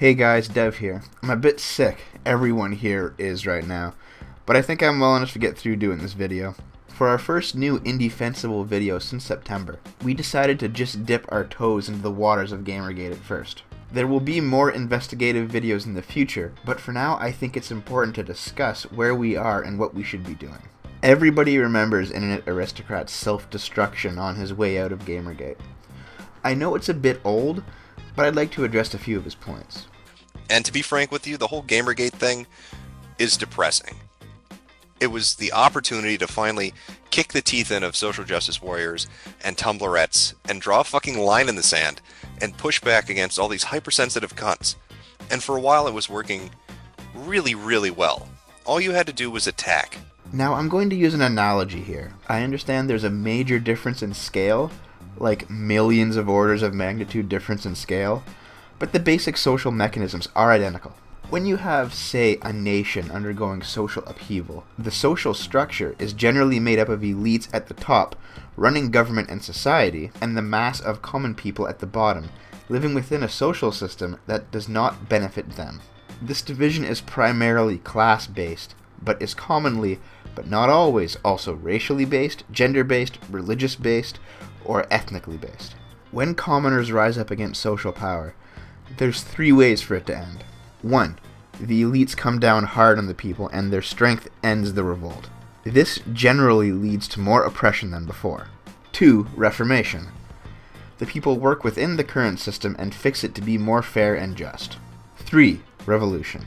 Hey guys, Dev here. I'm a bit sick, everyone here is right now, but I think I'm well enough to get through doing this video. For our first new Indie-Fensible video since September, we decided to just dip our toes into the waters of Gamergate at first. There will be more investigative videos in the future, but for now I think it's important to discuss where we are and what we should be doing. Everybody remembers Internet Aristocrat's self-destruction on his way out of Gamergate. I know it's a bit old, but I'd like to address a few of his points. And to be frank with you, the whole Gamergate thing is depressing. It was the opportunity to finally kick the teeth in of social justice warriors and Tumblrettes and draw a fucking line in the sand and push back against all these hypersensitive cunts. And for a while it was working really, really well. All you had to do was attack. Now I'm going to use an analogy here. I understand there's a major difference in scale, like millions of orders of magnitude difference in scale, but the basic social mechanisms are identical. When you have, say, a nation undergoing social upheaval, the social structure is generally made up of elites at the top, running government and society, and the mass of common people at the bottom, living within a social system that does not benefit them. This division is primarily class-based, but is commonly, but not always, also racially based, gender-based, religious-based, or ethnically based. When commoners rise up against social power, there's three ways for it to end. 1. The elites come down hard on the people and their strength ends the revolt. This generally leads to more oppression than before. 2. Reformation. The people work within the current system and fix it to be more fair and just. 3. Revolution.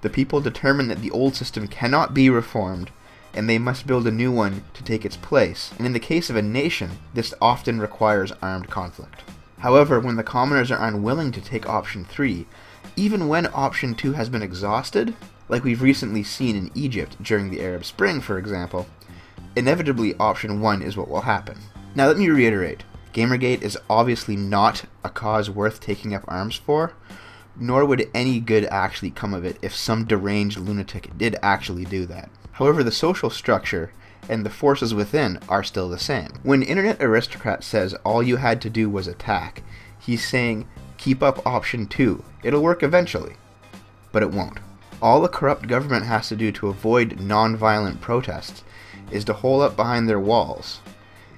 The people determine that the old system cannot be reformed and they must build a new one to take its place, and in the case of a nation, this often requires armed conflict. However, when the commoners are unwilling to take option 3, even when option 2 has been exhausted, like we've recently seen in Egypt during the Arab Spring for example, inevitably option 1 is what will happen. Now let me reiterate, Gamergate is obviously not a cause worth taking up arms for, nor would any good actually come of it if some deranged lunatic did actually do that. However, the social structure and the forces within are still the same. When Internet Aristocrat says all you had to do was attack, he's saying keep up option 2. It'll work eventually. But it won't. All a corrupt government has to do to avoid non-violent protests is to hole up behind their walls.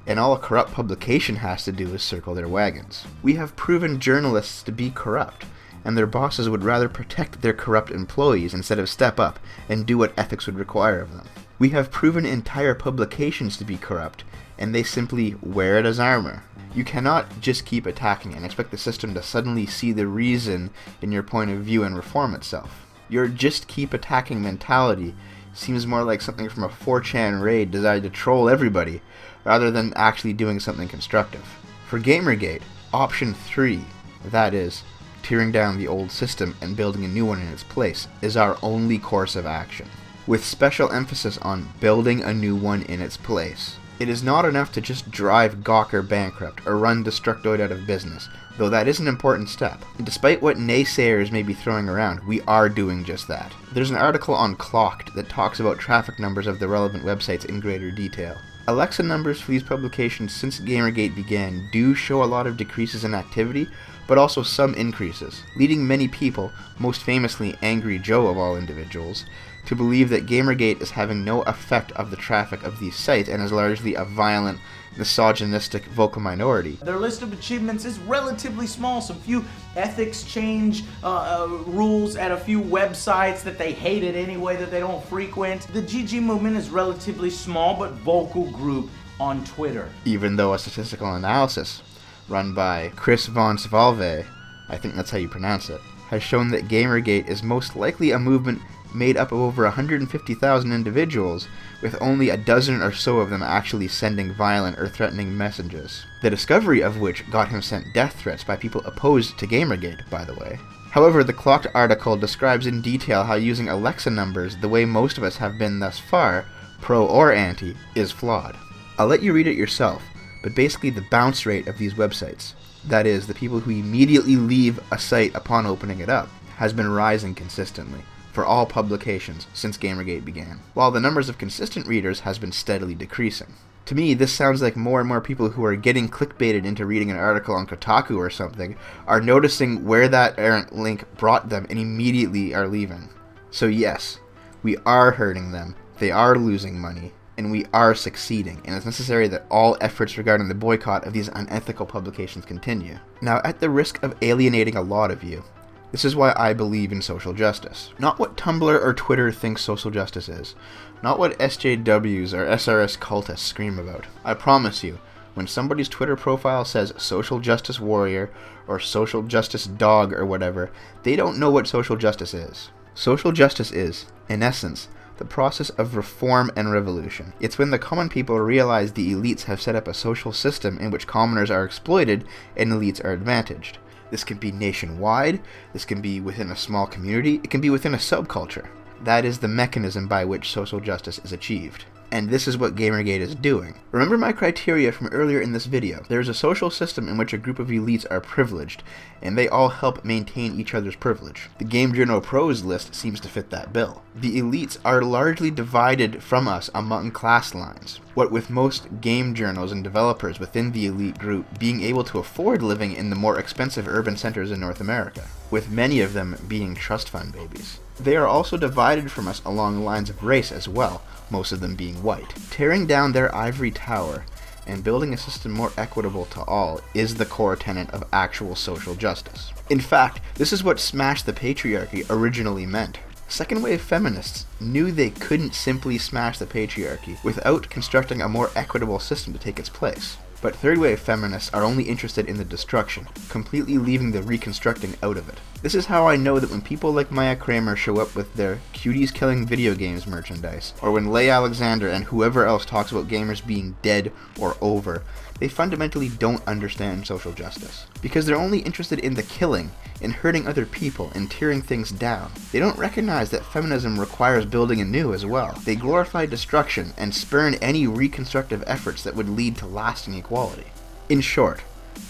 And all a corrupt publication has to do is circle their wagons. We have proven journalists to be corrupt, and their bosses would rather protect their corrupt employees instead of step up and do what ethics would require of them. We have proven entire publications to be corrupt, and they simply wear it as armor. You cannot just keep attacking and expect the system to suddenly see the reason in your point of view and reform itself. Your just keep attacking mentality seems more like something from a 4chan raid designed to troll everybody, rather than actually doing something constructive. For Gamergate, option 3, that is, tearing down the old system and building a new one in its place, is our only course of action, with special emphasis on building a new one in its place. It is not enough to just drive Gawker bankrupt or run Destructoid out of business, though that is an important step. And despite what naysayers may be throwing around, we are doing just that. There's an article on Clocked that talks about traffic numbers of the relevant websites in greater detail. Alexa numbers for these publications since Gamergate began do show a lot of decreases in activity, but also some increases, leading many people, most famously Angry Joe of all individuals, to believe that Gamergate is having no effect of the traffic of these sites and is largely a violent, misogynistic vocal minority. Their list of achievements is relatively small. Some few ethics change rules at a few websites that they hated anyway that they don't frequent. The GG movement is relatively small but vocal group on Twitter. Even though a statistical analysis run by Chris von Svalve, I think that's how you pronounce it, has shown that Gamergate is most likely a movement made up of over 150,000 individuals, with only a dozen or so of them actually sending violent or threatening messages. The discovery of which got him sent death threats by people opposed to Gamergate, by the way. However, the Clocked article describes in detail how using Alexa numbers the way most of us have been thus far, pro or anti, is flawed. I'll let you read it yourself, but basically the bounce rate of these websites, that is, the people who immediately leave a site upon opening it up, has been rising consistently for all publications since Gamergate began, while the numbers of consistent readers has been steadily decreasing. To me, this sounds like more and more people who are getting clickbaited into reading an article on Kotaku or something are noticing where that errant link brought them and immediately are leaving. So yes, we are hurting them, they are losing money, and we are succeeding, and it's necessary that all efforts regarding the boycott of these unethical publications continue. Now, at the risk of alienating a lot of you, this is why I believe in social justice. Not what Tumblr or Twitter thinks social justice is. Not what SJWs or SRS cultists scream about. I promise you, when somebody's Twitter profile says social justice warrior or social justice dog or whatever, they don't know what social justice is. Social justice is, in essence, the process of reform and revolution. It's when the common people realize the elites have set up a social system in which commoners are exploited and elites are advantaged. This can be nationwide, this can be within a small community, it can be within a subculture. That is the mechanism by which social justice is achieved. And this is what Gamergate is doing. Remember my criteria from earlier in this video. There is a social system in which a group of elites are privileged, and they all help maintain each other's privilege. The Game Journal Pros list seems to fit that bill. The elites are largely divided from us among class lines, what with most game journals and developers within the elite group being able to afford living in the more expensive urban centers in North America, with many of them being trust fund babies. They are also divided from us along lines of race as well, most of them being white. Tearing down their ivory tower and building a system more equitable to all is the core tenet of actual social justice. In fact, this is what smash the patriarchy originally meant. Second wave feminists knew they couldn't simply smash the patriarchy without constructing a more equitable system to take its place. But third wave feminists are only interested in the destruction, completely leaving the reconstructing out of it. This is how I know that when people like Maya Kramer show up with their cuties killing video games merchandise, or when Leigh Alexander and whoever else talks about gamers being dead or over, they fundamentally don't understand social justice. Because they're only interested in the killing, in hurting other people, and tearing things down. They don't recognize that feminism requires building anew as well. They glorify destruction and spurn any reconstructive efforts that would lead to lasting equality. In short,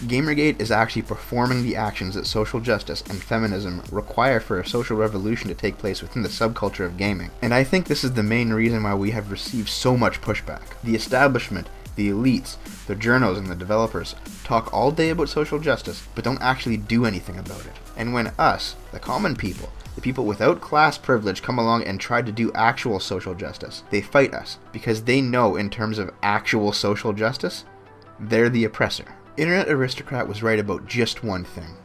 Gamergate is actually performing the actions that social justice and feminism require for a social revolution to take place within the subculture of gaming. And I think this is the main reason why we have received so much pushback. The establishment, the elites, the journals, and the developers talk all day about social justice, but don't actually do anything about it. And when us, the common people, the people without class privilege, come along and try to do actual social justice, they fight us, because they know in terms of actual social justice, they're the oppressor. Internet Aristocrat was right about just one thing.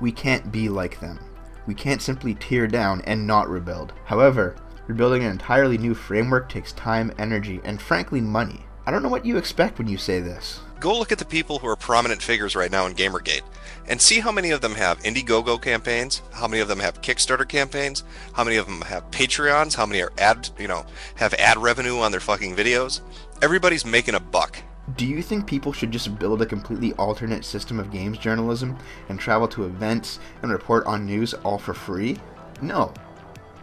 We can't be like them. We can't simply tear down and not rebuild. However, rebuilding an entirely new framework takes time, energy, and frankly money. I don't know what you expect when you say this. Go look at the people who are prominent figures right now in Gamergate and see how many of them have Indiegogo campaigns, how many of them have Kickstarter campaigns, how many of them have Patreons, how many are have ad revenue on their fucking videos. Everybody's making a buck. Do you think people should just build a completely alternate system of games journalism and travel to events and report on news all for free? No.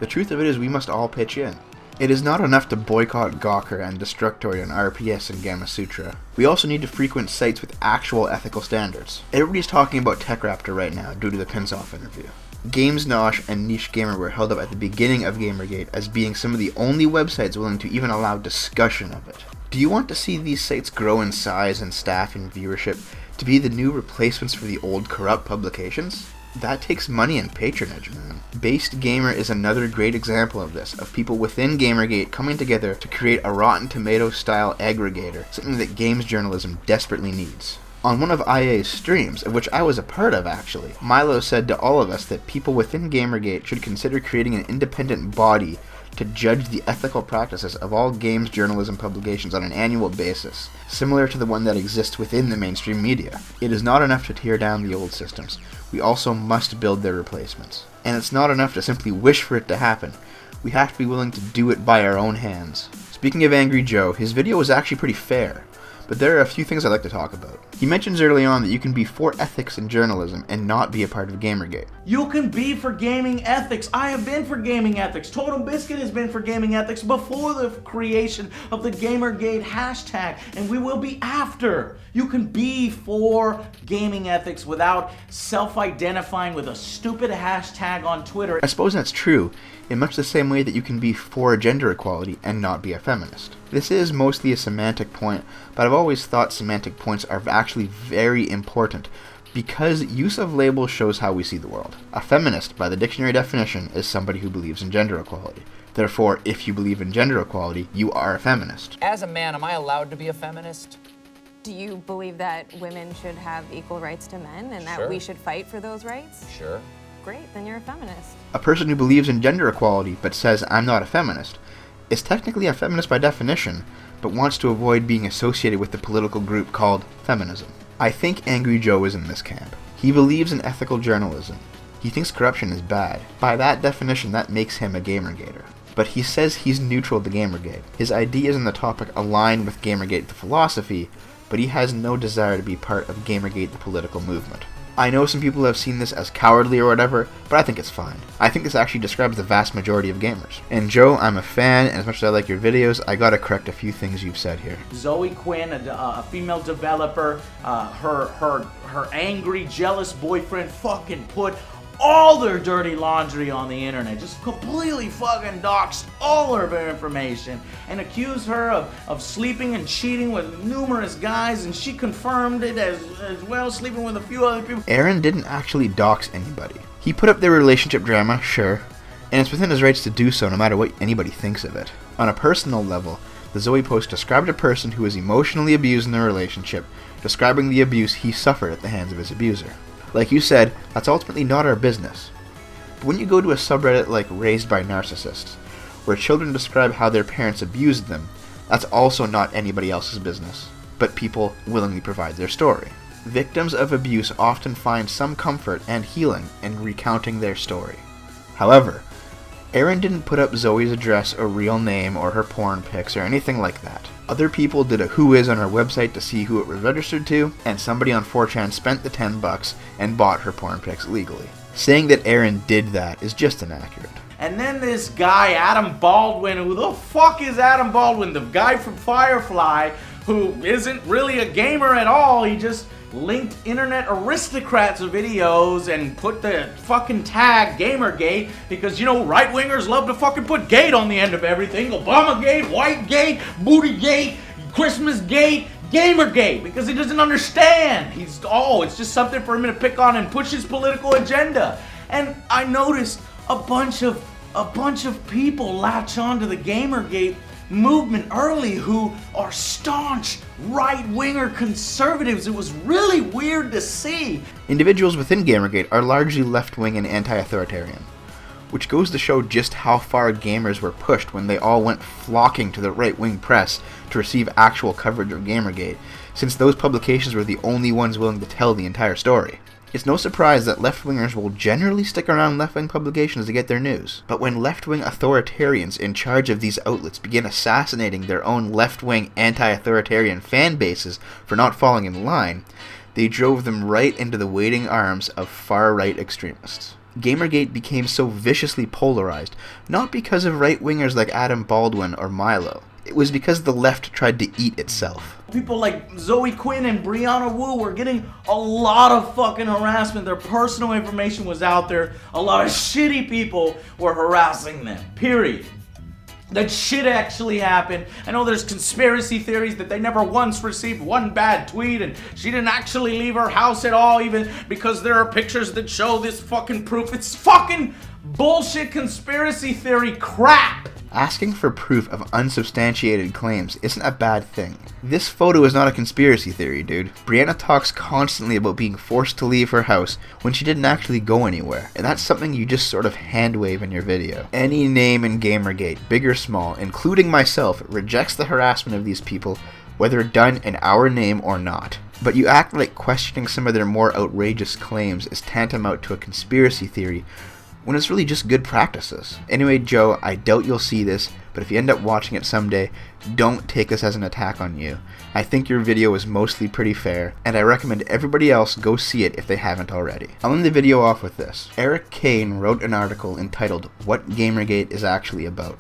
The truth of it is we must all pitch in. It is not enough to boycott Gawker and Destructoid on RPS and Gamasutra. We also need to frequent sites with actual ethical standards. Everybody's talking about TechRaptor right now due to the Pinsoff interview. GamesNosh and Niche Gamer were held up at the beginning of Gamergate as being some of the only websites willing to even allow discussion of it. Do you want to see these sites grow in size and staff and viewership to be the new replacements for the old corrupt publications? That takes money and patronage, man. Based Gamer is another great example of this, of people within Gamergate coming together to create a Rotten Tomatoes style aggregator, something that games journalism desperately needs. On one of IA's streams, of which I was a part of actually, Milo said to all of us that people within Gamergate should consider creating an independent body to judge the ethical practices of all games journalism publications on an annual basis, similar to the one that exists within the mainstream media. It is not enough to tear down the old systems. We also must build their replacements. And it's not enough to simply wish for it to happen. We have to be willing to do it by our own hands. Speaking of Angry Joe, his video was actually pretty fair, but there are a few things I'd like to talk about. He mentions early on that you can be for ethics in journalism and not be a part of Gamergate. You can be for gaming ethics. I have been for gaming ethics. Total Biscuit has been for gaming ethics before the creation of the Gamergate hashtag, and we will be after. You can be for gaming ethics without self-identifying with a stupid hashtag on Twitter. I suppose that's true, in much the same way that you can be for gender equality and not be a feminist. This is mostly a semantic point, but I've always thought semantic points are actually very important, because use of labels shows how we see the world. A feminist, by the dictionary definition, is somebody who believes in gender equality. Therefore, if you believe in gender equality, you are a feminist. As a man, am I allowed to be a feminist? Do you believe that women should have equal rights to men and that Sure. we should fight for those rights? Sure. Great, then you're a feminist. A person who believes in gender equality but says, I'm not a feminist, is technically a feminist by definition, but wants to avoid being associated with the political group called feminism. I think Angry Joe is in this camp. He believes in ethical journalism. He thinks corruption is bad. By that definition, that makes him a Gamergater. But he says he's neutral to Gamergate. His ideas on the topic align with Gamergate the philosophy, but he has no desire to be part of Gamergate the political movement. I know some people have seen this as cowardly or whatever, but I think it's fine. I think this actually describes the vast majority of gamers. And Joe, I'm a fan, and as much as I like your videos, I gotta correct a few things you've said here. Zoe Quinn, a female developer, her angry, jealous boyfriend fucking put all their dirty laundry on the internet, just completely fucking doxed all of her information and accused her of sleeping and cheating with numerous guys, and she confirmed it as well, sleeping with a few other people. Aaron didn't actually dox anybody. He put up their relationship drama, sure, and it's within his rights to do so no matter what anybody thinks of it. On a personal level, the Zoe post described a person who was emotionally abused in their relationship, describing the abuse he suffered at the hands of his abuser. Like you said, that's ultimately not our business. But when you go to a subreddit like Raised by Narcissists, where children describe how their parents abused them, that's also not anybody else's business, but people willingly provide their story. Victims of abuse often find some comfort and healing in recounting their story. However, Aaron didn't put up Zoe's address or real name or her porn pics or anything like that. Other people did a whois on her website to see who it was registered to, and somebody on 4chan spent the $10 and bought her porn pics legally. Saying that Aaron did that is just inaccurate. And then this guy, Adam Baldwin, who the fuck is Adam Baldwin? The guy from Firefly, who isn't really a gamer at all. He just linked internet aristocrats videos and put the fucking tag Gamergate because, you know, right-wingers love to fucking put gate on the end of everything. Obamagate, Whitegate, Bootygate, Christmasgate, Gamergate, because he doesn't understand. It's just something for him to pick on and push his political agenda. And I noticed a bunch of people latch on to the Gamergate movement early who are staunch right-winger conservatives. It was really weird to see. Individuals within Gamergate are largely left-wing and anti-authoritarian, which goes to show just how far gamers were pushed when they all went flocking to the right-wing press to receive actual coverage of Gamergate, since those publications were the only ones willing to tell the entire story. It's no surprise that left-wingers will generally stick around left-wing publications to get their news. But when left-wing authoritarians in charge of these outlets begin assassinating their own left-wing anti-authoritarian fan bases for not falling in line, they drove them right into the waiting arms of far-right extremists. Gamergate became so viciously polarized, not because of right-wingers like Adam Baldwin or Milo. It was because the left tried to eat itself. People like Zoe Quinn and Brianna Wu were getting a lot of fucking harassment. Their personal information was out there. A lot of shitty people were harassing them. Period. That shit actually happened. I know there's conspiracy theories that they never once received one bad tweet and she didn't actually leave her house at all, even because there are pictures that show this fucking proof. It's fucking bullshit conspiracy theory crap. Asking for proof of unsubstantiated claims isn't a bad thing. This photo is not a conspiracy theory, dude. Brianna talks constantly about being forced to leave her house when she didn't actually go anywhere, and that's something you just sort of hand-wave in your video. Any name in Gamergate, big or small, including myself, rejects the harassment of these people, whether done in our name or not. But you act like questioning some of their more outrageous claims is tantamount to a conspiracy theory, when it's really just good practices. Anyway, Joe, I doubt you'll see this, but if you end up watching it someday, don't take this as an attack on you. I think your video is mostly pretty fair, and I recommend everybody else go see it if they haven't already. I'll end the video off with this. Erik Kain wrote an article entitled What Gamergate is Actually About,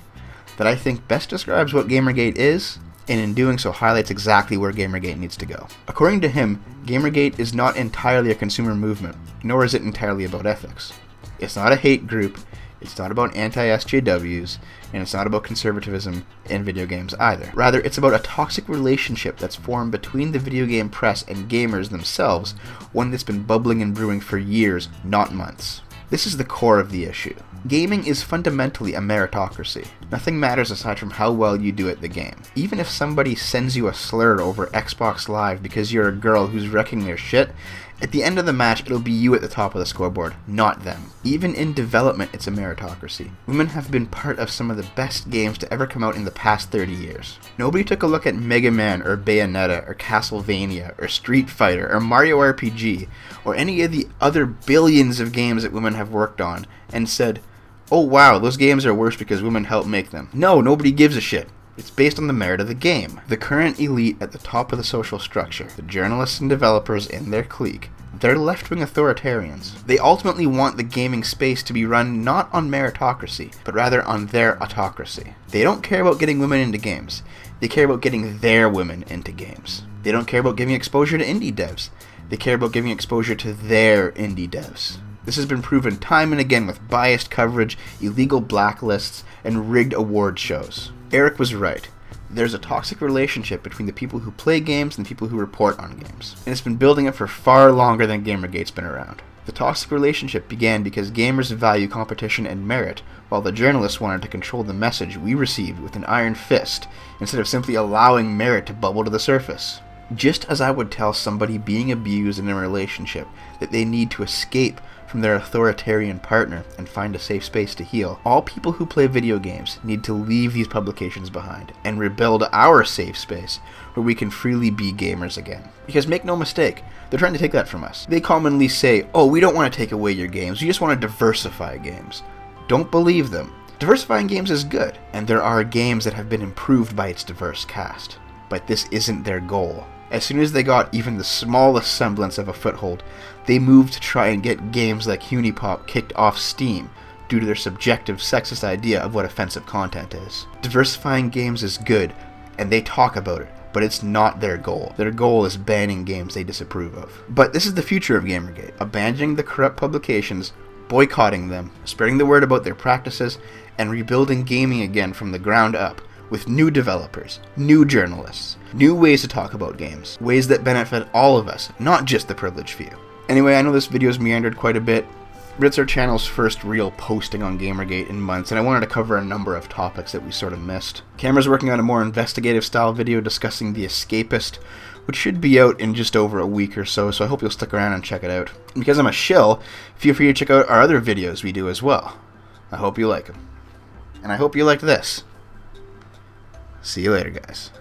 that I think best describes what Gamergate is, and in doing so highlights exactly where Gamergate needs to go. According to him, Gamergate is not entirely a consumer movement, nor is it entirely about ethics. It's not a hate group, It's not about anti-SJWs, and it's not about conservatism in video games either. Rather, it's about a toxic relationship that's formed between the video game press and gamers themselves, one that's been bubbling and brewing for years, not months. This is the core of the issue. Gaming is fundamentally a meritocracy. Nothing matters aside from how well you do at the game. Even if somebody sends you a slur over Xbox Live because you're a girl who's wrecking their shit, at the end of the match it'll be you at the top of the scoreboard, not them. Even in development, it's a meritocracy. Women have been part of some of the best games to ever come out in the past 30 years. Nobody took a look at Mega Man or Bayonetta or Castlevania or Street Fighter or Mario RPG or any of the other billions of games that women have worked on and said, oh wow, those games are worse because women helped make them. No, nobody gives a shit. It's based on the merit of the game. The current elite at the top of the social structure, the journalists and developers in their clique, they're left-wing authoritarians. They ultimately want the gaming space to be run not on meritocracy, but rather on their autocracy. They don't care about getting women into games. They care about getting their women into games. They don't care about giving exposure to indie devs. They care about giving exposure to their indie devs. This has been proven time and again with biased coverage, illegal blacklists, and rigged award shows. Erik was right. There's a toxic relationship between the people who play games and the people who report on games. And it's been building up for far longer than Gamergate's been around. The toxic relationship began because gamers value competition and merit, while the journalists wanted to control the message we received with an iron fist, instead of simply allowing merit to bubble to the surface. Just as I would tell somebody being abused in a relationship that they need to escape from their authoritarian partner and find a safe space to heal, all people who play video games need to leave these publications behind and rebuild our safe space where we can freely be gamers again. Because make no mistake, they're trying to take that from us. They commonly say, oh, we don't want to take away your games, we just want to diversify games. Don't believe them. Diversifying games is good, and there are games that have been improved by its diverse cast. But this isn't their goal. As soon as they got even the smallest semblance of a foothold, they moved to try and get games like Hunipop kicked off Steam due to their subjective sexist idea of what offensive content is. Diversifying games is good, and they talk about it, but it's not their goal. Their goal is banning games they disapprove of. But this is the future of Gamergate, abandoning the corrupt publications, boycotting them, spreading the word about their practices, and rebuilding gaming again from the ground up, with new developers, new journalists, new ways to talk about games, ways that benefit all of us, not just the privileged few. Anyway, I know this video's meandered quite a bit, but it's our channel's first real posting on Gamergate in months, and I wanted to cover a number of topics that we sort of missed. Camera's working on a more investigative style video discussing The Escapist, which should be out in just over a week or so, so I hope you'll stick around and check it out. And because I'm a shill, feel free to check out our other videos we do as well. I hope you like them. And I hope you liked this. See you later, guys.